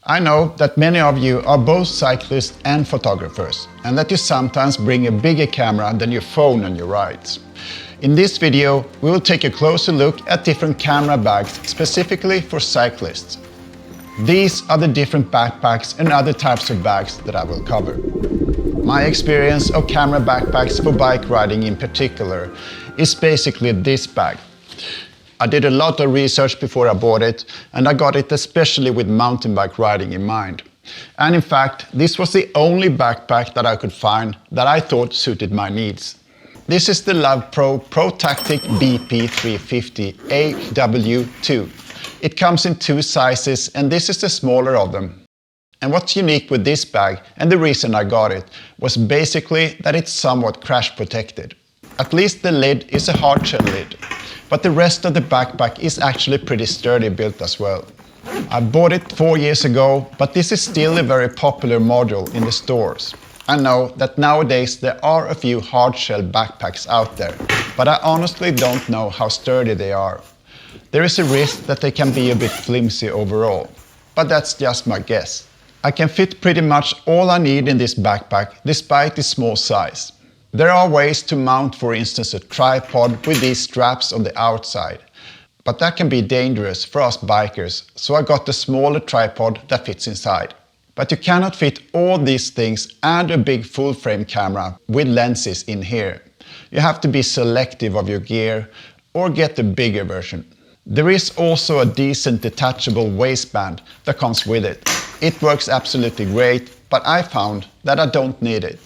I know that many of you are both cyclists and photographers, and that you sometimes bring a bigger camera than your phone on your rides. In this video, we will take a closer look at different camera bags specifically for cyclists. These are the different backpacks and other types of bags that I will cover. My experience of camera backpacks for bike riding in particular is basically this bag. I did a lot of research before I bought it, and I got it especially with mountain bike riding in mind. And in fact, this was the only backpack that I could find that I thought suited my needs. This is the Lowepro ProTactic BP350 AW2. It comes in two sizes, and this is the smaller of them. And what's unique with this bag, and the reason I got it, was basically that it's somewhat crash protected. At least the lid is a hard shell lid, but the rest of the backpack is actually pretty sturdy built as well. I bought it 4 years ago, but this is still a very popular model in the stores. I know that nowadays there are a few hard shell backpacks out there, but I honestly don't know how sturdy they are. There is a risk that they can be a bit flimsy overall, but that's just my guess. I can fit pretty much all I need in this backpack despite its small size. There are ways to mount, for instance, a tripod with these straps on the outside, but that can be dangerous for us bikers, so I got the smaller tripod that fits inside. But you cannot fit all these things and a big full-frame camera with lenses in here. You have to be selective of your gear or get the bigger version. There is also a decent detachable waistband that comes with it. It works absolutely great, but I found that I don't need it.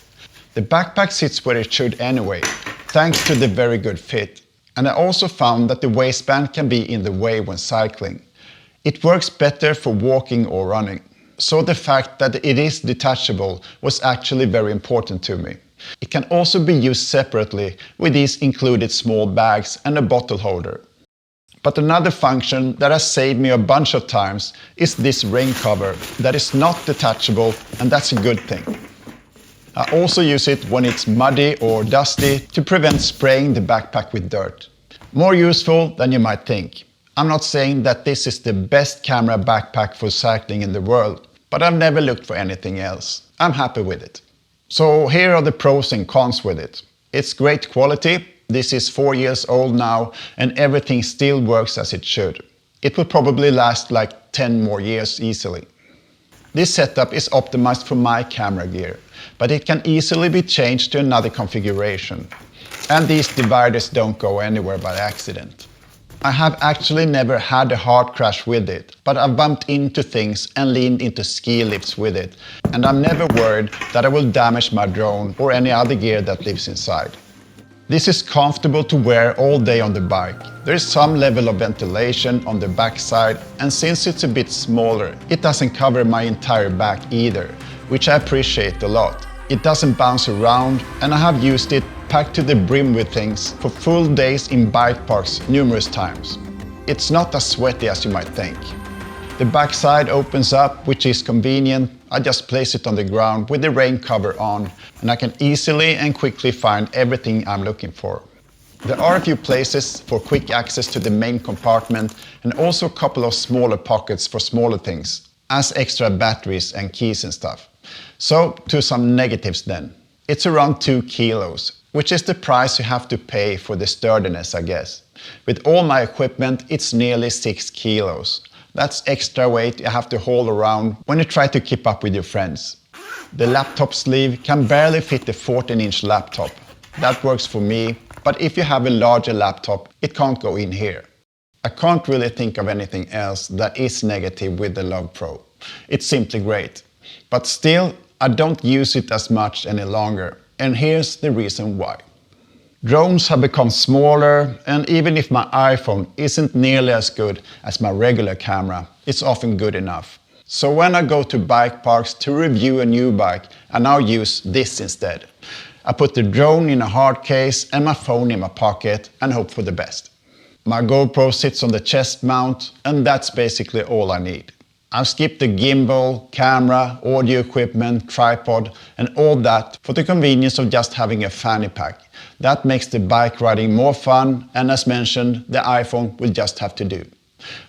The backpack sits where it should anyway, thanks to the very good fit. And I also found that the waistband can be in the way when cycling. It works better for walking or running. So the fact that it is detachable was actually very important to me. It can also be used separately with these included small bags and a bottle holder. But another function that has saved me a bunch of times is this rain cover that is not detachable, and that's a good thing. I also use it when it's muddy or dusty to prevent spraying the backpack with dirt. More useful than you might think. I'm not saying that this is the best camera backpack for cycling in the world, but I've never looked for anything else. I'm happy with it. So here are the pros and cons with it. It's great quality. This is 4 years old now, and everything still works as it should. It will probably last like 10 more years easily. This setup is optimized for my camera gear, but it can easily be changed to another configuration. And these dividers don't go anywhere by accident. I have actually never had a hard crash with it, but I've bumped into things and leaned into ski lifts with it, and I'm never worried that I will damage my drone or any other gear that lives inside. This is comfortable to wear all day on the bike. There is some level of ventilation on the back side, and since it's a bit smaller, it doesn't cover my entire back either, which I appreciate a lot. It doesn't bounce around, and I have used it packed to the brim with things for full days in bike parks numerous times. It's not as sweaty as you might think. The back side opens up, which is convenient. I just place it on the ground with the rain cover on, and I can easily and quickly find everything I'm looking for. There are a few places for quick access to the main compartment, and also a couple of smaller pockets for smaller things, as extra batteries and keys and stuff. So to some negatives then. It's around 2 kilos, which is the price you have to pay for the sturdiness, I guess. With all my equipment, it's nearly 6 kilos. That's extra weight you have to haul around when you try to keep up with your friends. The laptop sleeve can barely fit the 14-inch laptop. That works for me, but if you have a larger laptop, it can't go in here. I can't really think of anything else that is negative with the Lowepro. It's simply great. But still, I don't use it as much any longer, and here's the reason why. Drones have become smaller, and even if my iPhone isn't nearly as good as my regular camera, it's often good enough. So when I go to bike parks to review a new bike, I now use this instead. I put the drone in a hard case and my phone in my pocket and hope for the best. My GoPro sits on the chest mount, and that's basically all I need. I've skipped the gimbal, camera, audio equipment, tripod, and all that for the convenience of just having a fanny pack. That makes the bike riding more fun, and as mentioned, the iPhone will just have to do.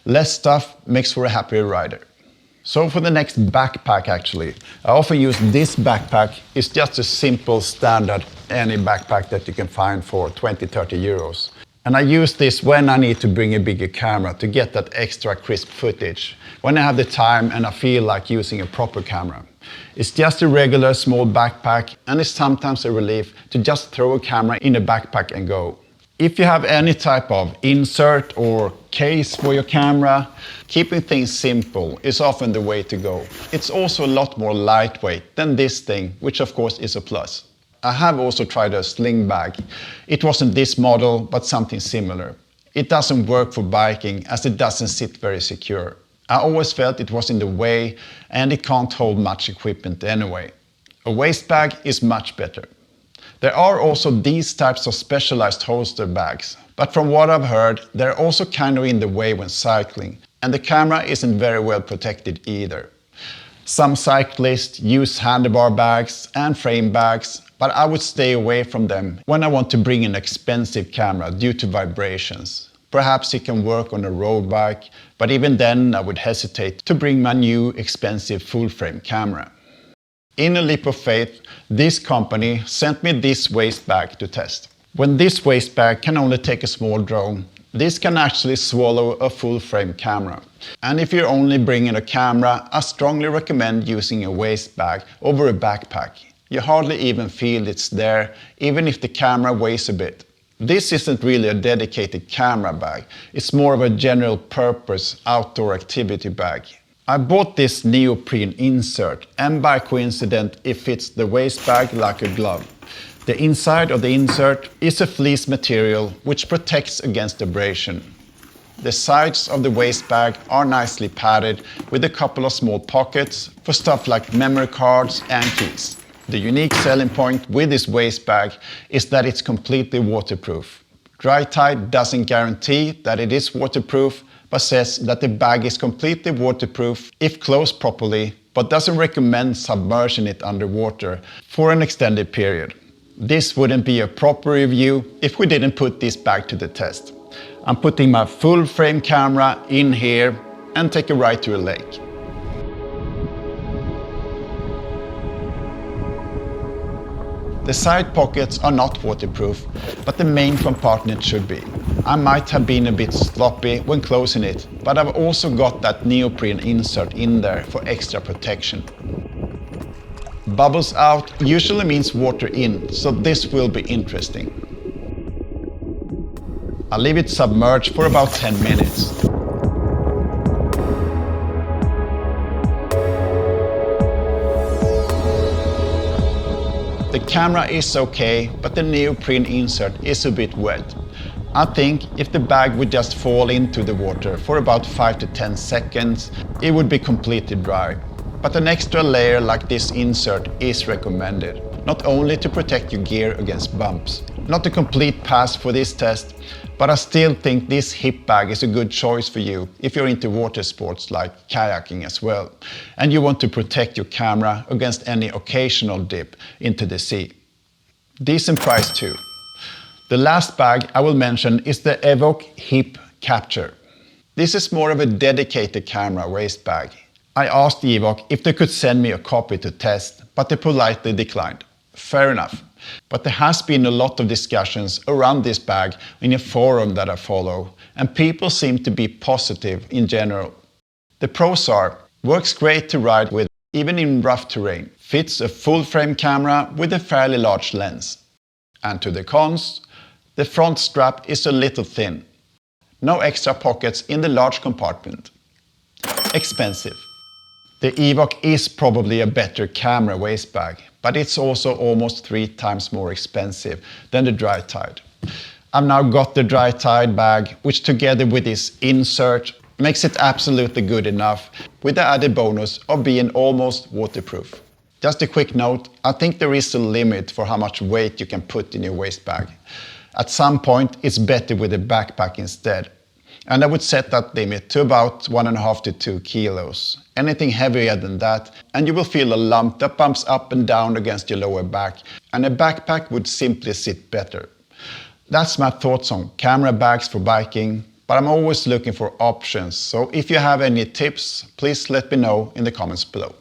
Less stuff makes for a happier rider. So for the next backpack actually, I often use this backpack. It's just a simple standard any backpack that you can find for 20-30 euros. And I use this when I need to bring a bigger camera to get that extra crisp footage, when I have the time and I feel like using a proper camera. It's just a regular small backpack, and it's sometimes a relief to just throw a camera in a backpack and go. If you have any type of insert or case for your camera, keeping things simple is often the way to go. It's also a lot more lightweight than this thing, which of course is a plus. I have also tried a Sling bag. It wasn't this model, but something similar. It doesn't work for biking as it doesn't sit very secure. I always felt it was in the way and it can't hold much equipment anyway. A waist bag is much better. There are also these types of specialized holster bags, but from what I've heard, they're also kind of in the way when cycling, and the camera isn't very well protected either. Some cyclists use handlebar bags and frame bags, but I would stay away from them when I want to bring an expensive camera due to vibrations. Perhaps it can work on a road bike, but even then I would hesitate to bring my new expensive full-frame camera. In a leap of faith, this company sent me this waist bag to test. When this waist bag can only take a small drone, this can actually swallow a full-frame camera. And if you're only bringing a camera, I strongly recommend using a waist bag over a backpack. You hardly even feel it's there, even if the camera weighs a bit. This isn't really a dedicated camera bag, it's more of a general purpose outdoor activity bag. I bought this neoprene insert, and by coincidence it fits the waist bag like a glove. The inside of the insert is a fleece material which protects against abrasion. The sides of the waist bag are nicely padded with a couple of small pockets for stuff like memory cards and keys. The unique selling point with this waist bag is that it's completely waterproof. Drytide doesn't guarantee that it is waterproof, but says that the bag is completely waterproof if closed properly, but doesn't recommend submerging it underwater for an extended period. This wouldn't be a proper review if we didn't put this bag to the test. I'm putting my full frame camera in here and take a ride to a lake. The side pockets are not waterproof, but the main compartment should be. I might have been a bit sloppy when closing it, but I've also got that neoprene insert in there for extra protection. Bubbles out usually means water in, so this will be interesting. I'll leave it submerged for about 10 minutes. The camera is okay, but the neoprene insert is a bit wet. I think if the bag would just fall into the water for about 5 to 10 seconds, it would be completely dry. But an extra layer like this insert is recommended, not only to protect your gear against bumps. Not a complete pass for this test, but I still think this hip bag is a good choice for you if you're into water sports like kayaking as well, and you want to protect your camera against any occasional dip into the sea. Decent price too. The last bag I will mention is the Evoc Hip Capture. This is more of a dedicated camera waist bag. I asked Evoc if they could send me a copy to test, but they politely declined. Fair enough. But there has been a lot of discussions around this bag in a forum that I follow, and people seem to be positive in general. The pros are, works great to ride with even in rough terrain, fits a full frame camera with a fairly large lens. And to the cons, the front strap is a little thin. No extra pockets in the large compartment. Expensive. The Evoc is probably a better camera waist bag, but it's also almost 3 times more expensive than the Drytide. I've now got the Drytide bag, which together with this insert makes it absolutely good enough, with the added bonus of being almost waterproof. Just a quick note, I think there is a limit for how much weight you can put in your waist bag. At some point it's better with a backpack instead. And I would set that limit to about 1.5 to 2 kilos. Anything heavier than that, and you will feel a lump that bumps up and down against your lower back, and a backpack would simply sit better. That's my thoughts on camera bags for biking, but but I'm always looking for options. So if you have any tips, please let me know in the comments below.